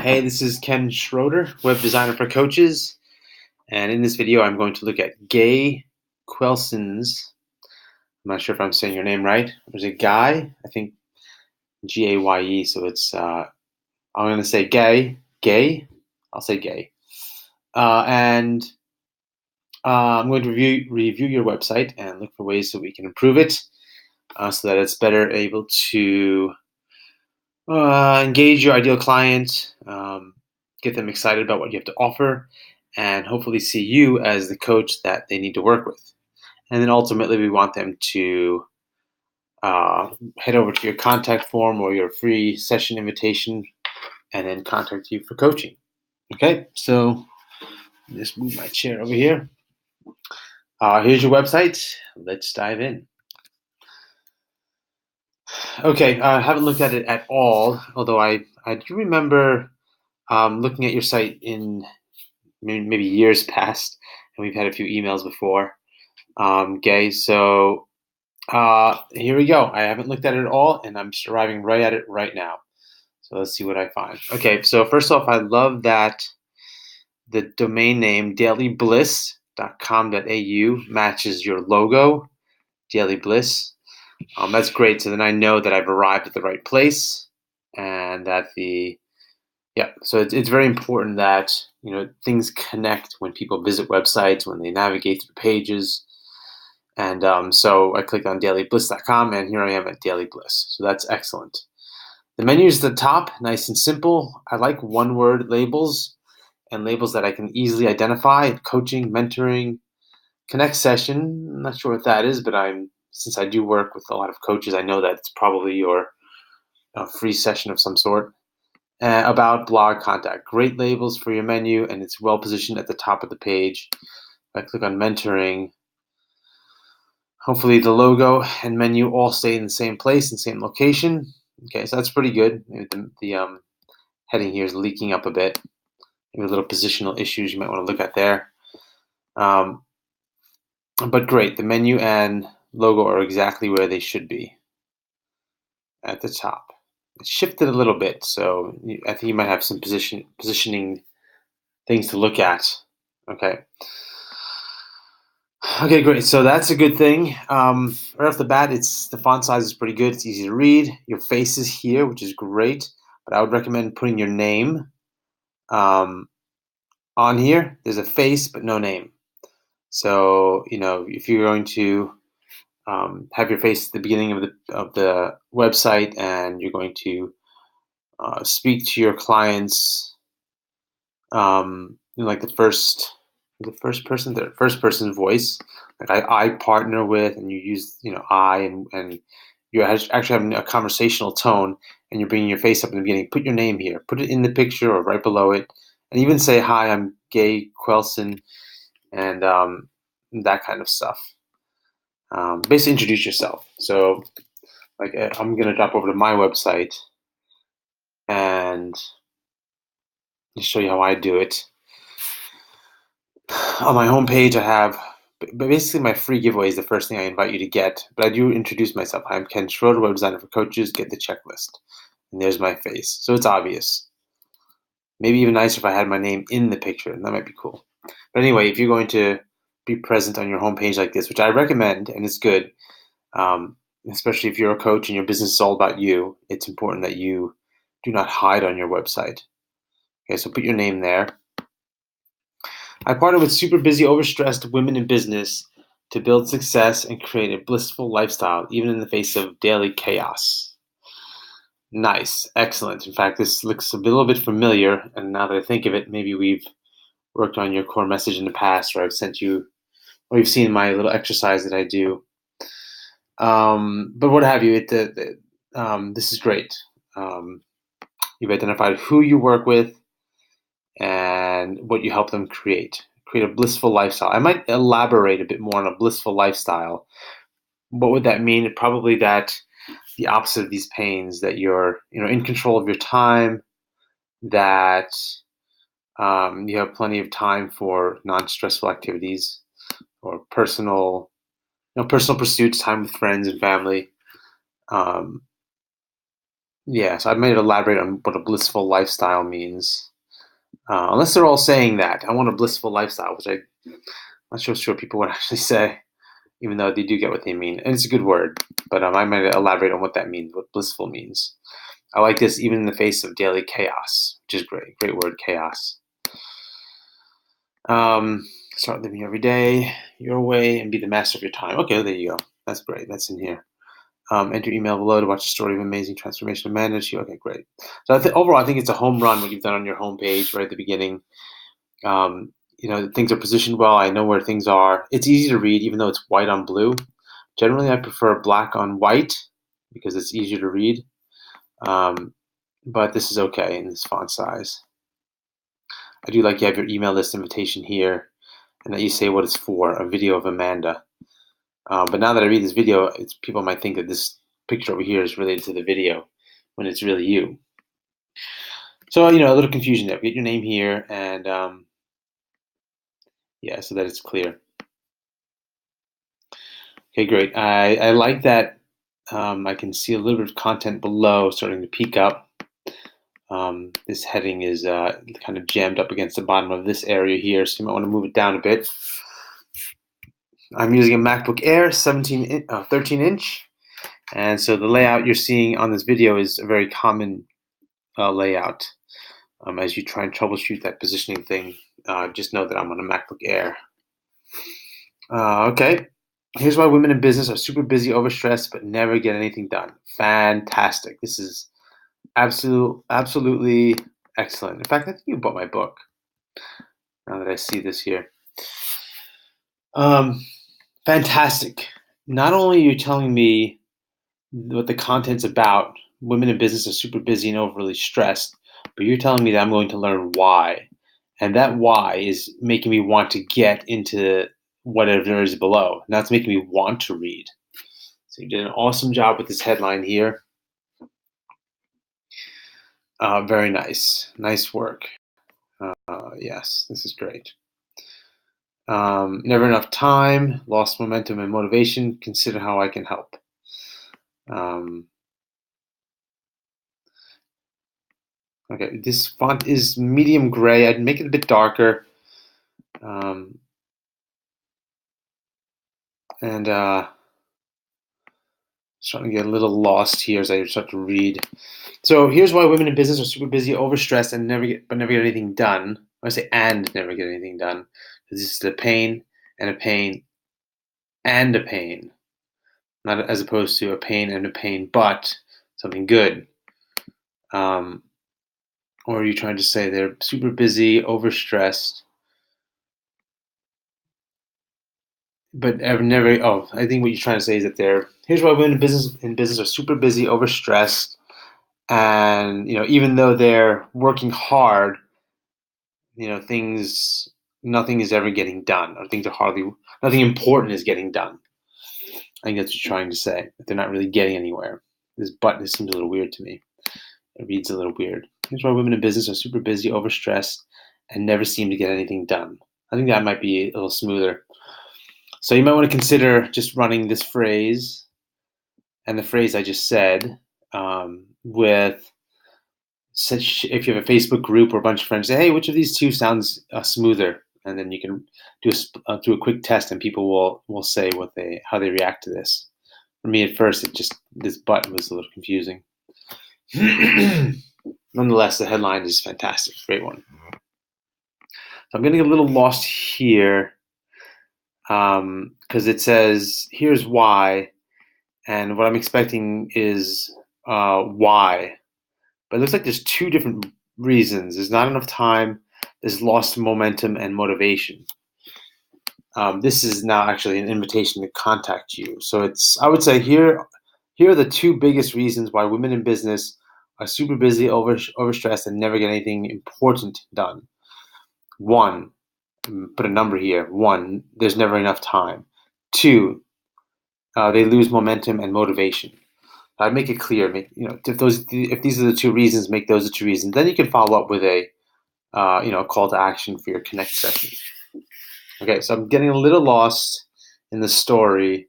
Hey, this is Kenn Schroder, web designer for coaches. And in this video, I'm going to look at Gaye Quelson's, I'm not sure if I'm saying your name right. There's a Guy, I think Gaye, so I'm going to say Gaye, I'll say Gaye. And I'm going to review your website and look for ways so we can improve it so that it's better able to engage your ideal client, get them excited about what you have to offer, and hopefully see you as the coach that they need to work with. And then ultimately, we want them to head over to your contact form or your free session invitation and then contact you for coaching. Okay, so just move my chair over here. Here's your website. Let's dive in. Okay, I haven't looked at it at all, although I do remember looking at your site in maybe years past, and we've had a few emails before. Gaye, so here we go. I haven't looked at it at all, and I'm just arriving right at it right now. So let's see what I find. Okay, so first off, I love that the domain name dailybliss.com.au matches your logo, Daily Bliss. That's great. So then I know that I've arrived at the right place, and that so it's very important that things connect when people visit websites, when they navigate through pages. And so I clicked on dailybliss.com, and here I am at Daily Bliss. So that's excellent. The menu is at the top, nice and simple. I like one-word labels and labels that I can easily identify. Coaching, mentoring, connect session. I'm not sure what that is, but since I do work with a lot of coaches, I know that it's probably your free session of some sort. About, blog, contact. Great labels for your menu, and it's well positioned at the top of the page. If I click on mentoring, hopefully the logo and menu all stay in the same place and same location. Okay, so that's pretty good. The heading here is leaking up a bit. Maybe little positional issues you might want to look at there. But great, the menu and logo are exactly where they should be at the top. It's shifted a little bit, so I think you might have some positioning things to look at. Okay, great. So that's a good thing. Right off the bat, the font size is pretty good. It's easy to read. Your face is here, which is great. But I would recommend putting your name on here. There's a face, but no name. So if you're going to have your face at the beginning of the website, and you're going to speak to your clients, like the first person voice. Like I partner with, and you use I, and you're actually having a conversational tone, and you're bringing your face up in the beginning. Put your name here. Put it in the picture or right below it, and even say, "Hi, I'm Gaye Quelson," and that kind of stuff. Basically introduce yourself. So like I'm going to drop over to my website and just show you how I do it. On my homepage, I have basically my free giveaway is the first thing I invite you to get, but I do introduce myself. I'm Kenn Schroder, web designer for coaches. Get the checklist. And there's my face. So it's obvious. Maybe even nicer if I had my name in the picture, and that might be cool. But anyway, if you're going to be present on your homepage like this, which I recommend, and it's good, especially if you're a coach and your business is all about you, it's important that you do not hide on your website. Okay, so put your name there. I partner with super busy, overstressed women in business to build success and create a blissful lifestyle, even in the face of daily chaos. Nice, excellent. In fact, this looks a little bit familiar, and now that I think of it, maybe we've worked on your core message in the past, or I've sent you, or you've seen my little exercise that I do. But what have you? This is great. You've identified who you work with and what you help them create a blissful lifestyle. I might elaborate a bit more on a blissful lifestyle. What would that mean? Probably that the opposite of these pains, that you're in control of your time, that you have plenty of time for non-stressful activities or personal pursuits, time with friends and family. Yeah, so I might elaborate on what a blissful lifestyle means. Unless they're all saying that. I want a blissful lifestyle, which I'm not sure people would actually say, even though they do get what they mean. And it's a good word, but I might elaborate on what that means, what blissful means. I like this even in the face of daily chaos, which is great. Great word, chaos. Start living every day your way and be the master of your time. Okay, there you go. That's great. That's in here. Enter email below to watch the story of amazing transformation of manage. Okay, great. So overall, I think it's a home run what you've done on your homepage right at the beginning. Things are positioned well. I know where things are. It's easy to read, even though it's white on blue. Generally, I prefer black on white because it's easier to read. But this is okay in this font size. I do like you have your email list invitation here, and that you say what it's for, a video of Amanda. But now that I read this video, people might think that this picture over here is related to the video when it's really you. So, a little confusion there. Get your name here and, yeah, so that it's clear. Okay, great. I like that I can see a little bit of content below starting to peek up. This heading is kind of jammed up against the bottom of this area here, so you might want to move it down a bit. I'm using a MacBook Air 13-inch, and so the layout you're seeing on this video is a very common layout. As you try and troubleshoot that positioning thing, just know that I'm on a MacBook Air. Okay, here's why women in business are super busy, overstressed, but never get anything done. Fantastic. This is absolutely excellent. In fact, I think you bought my book now that I see this here. Fantastic. Not only are you telling me what the content's about, women in business are super busy and overly stressed, but you're telling me that I'm going to learn why. And that why is making me want to get into whatever there is below. Now it's making me want to read. So you did an awesome job with this headline here. Very nice. Nice work. Yes, this is great. Never enough time, lost momentum and motivation. Consider how I can help. Okay, this font is medium gray. I'd make it a bit darker. Starting to get a little lost here as I start to read. So here's why women in business are super busy, overstressed, and never get anything done. I say and never get anything done. This is a pain and a pain and a pain, not as opposed to a pain and a pain, but something good. Or are you trying to say they're super busy, overstressed, but I've never? Oh, I think what you're trying to say is that here's why women in business are super busy, overstressed, and even though they're working hard, nothing is ever getting done, or nothing important is getting done. I think that's what you're trying to say. That they're not really getting anywhere. This seems a little weird to me. It reads a little weird. Here's why women in business are super busy, overstressed, and never seem to get anything done. I think that might be a little smoother. So you might want to consider just running this phrase and the phrase I just said with if you have a Facebook group or a bunch of friends, say, hey, which of these two sounds smoother? And then you can do a quick test, and people will say how they react to this. For me, at first, this button was a little confusing. Nonetheless, the headline is fantastic, great one. So I'm getting a little lost here because it says here's why, and what I'm expecting is why. But it looks like there's two different reasons. There's not enough time, there's lost momentum and motivation. This is now actually an invitation to contact you. So I would say here are the two biggest reasons why women in business are super busy, overstressed, and never get anything important done. One, put a number here. One, there's never enough time. Two, they lose momentum and motivation. I'd make it clear. If these are the two reasons, make those the two reasons. Then you can follow up with a call to action for your connect session. Okay, so I'm getting a little lost in the story,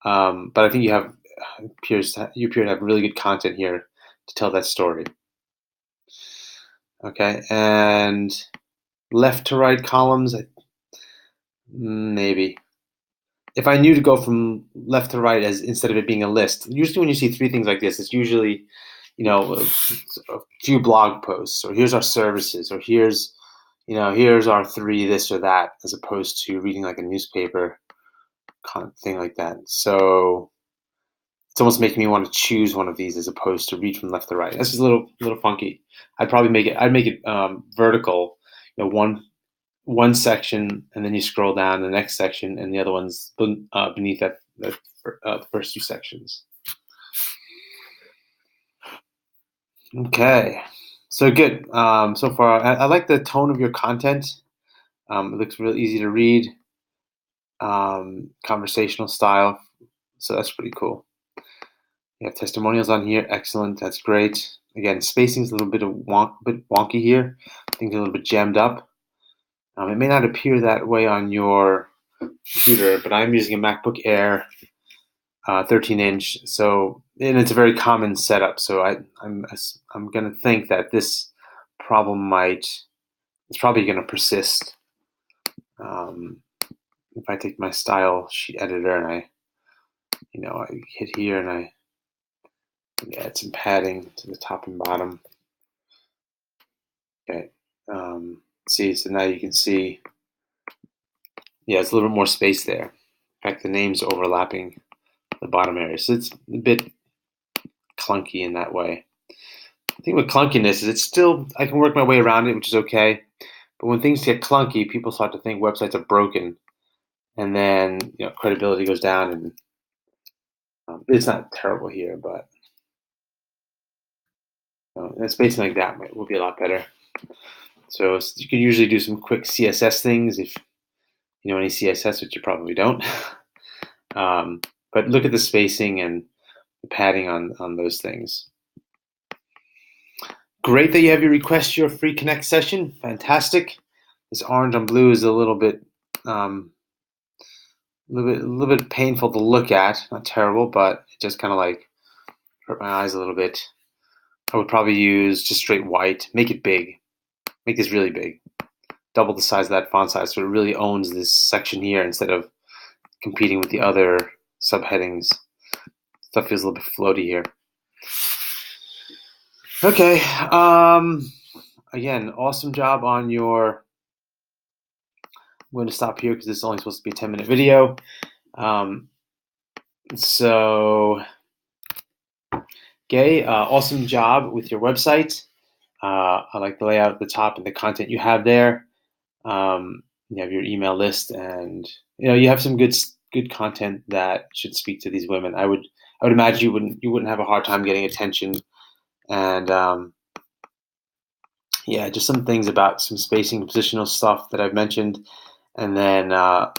but I think you appear to have really good content here. to tell that story. Okay, and left to right columns, maybe. If I knew to go from left to right as instead of it being a list, usually when you see three things like this, it's usually, a few blog posts, or here's our services, or here's our three this or that, as opposed to reading like a newspaper kind of thing like that. So it's almost making me want to choose one of these as opposed to read from left to right. This is a little funky. I'd make it vertical, one section, and then you scroll down the next section, and the other one's beneath the first two sections. Okay, so good. So far, I like the tone of your content. It looks really easy to read, conversational style, so that's pretty cool. You have testimonials on here. Excellent. That's great. Again, spacing's a little bit wonky here. Things are a little bit jammed up. It may not appear that way on your computer, but I'm using a MacBook Air 13-inch, and it's a very common setup. So I'm going to think that this problem it's probably going to persist. If I take my style sheet editor and I hit here and I add some padding to the top and bottom. Okay. See, so now you can see, it's a little bit more space there. In fact, the name's overlapping the bottom area, so it's a bit clunky in that way. The thing with clunkiness is I can work my way around it, which is okay. But when things get clunky, people start to think websites are broken, and then credibility goes down. And it's not terrible here, but spacing like that will be a lot better. So you can usually do some quick CSS things if you know any CSS, which you probably don't. But look at the spacing and the padding on those things. Great that you have your request your free Connect session. Fantastic. This orange on blue is a little bit painful to look at. Not terrible, but it just kind of like hurt my eyes a little bit. I would probably use just straight white. Make it big. Make this really big. Double the size of that font size so it really owns this section here instead of competing with the other subheadings. Stuff feels a little bit floaty here. Okay. Again, awesome job on your. I'm going to stop here because this is only supposed to be a 10-minute video. So, Gaye, awesome job with your website. I like the layout at the top and the content you have there. You have your email list, and you have some good content that should speak to these women. I would imagine you wouldn't have a hard time getting attention, and just some things about some spacing, positional stuff that I've mentioned, and then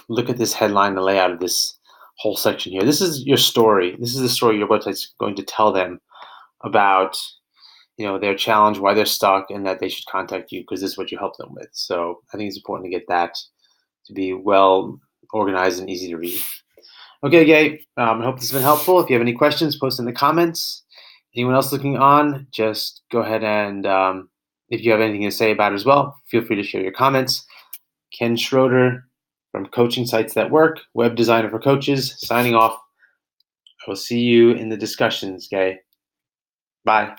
look at this headline, the layout of this whole section here. This is your story. This is the story your website's going to tell them about their challenge, why they're stuck, and that they should contact you because this is what you help them with. So I think it's important to get that to be well organized and easy to read. Okay, Gaye, I hope this has been helpful. If you have any questions, post in the comments. Anyone else looking on, just go ahead and if you have anything to say about it as well, feel free to share your comments. Kenn Schroder from Coaching Sites That Work, web designer for coaches, signing off. I will see you in the discussions, Gaye. Bye.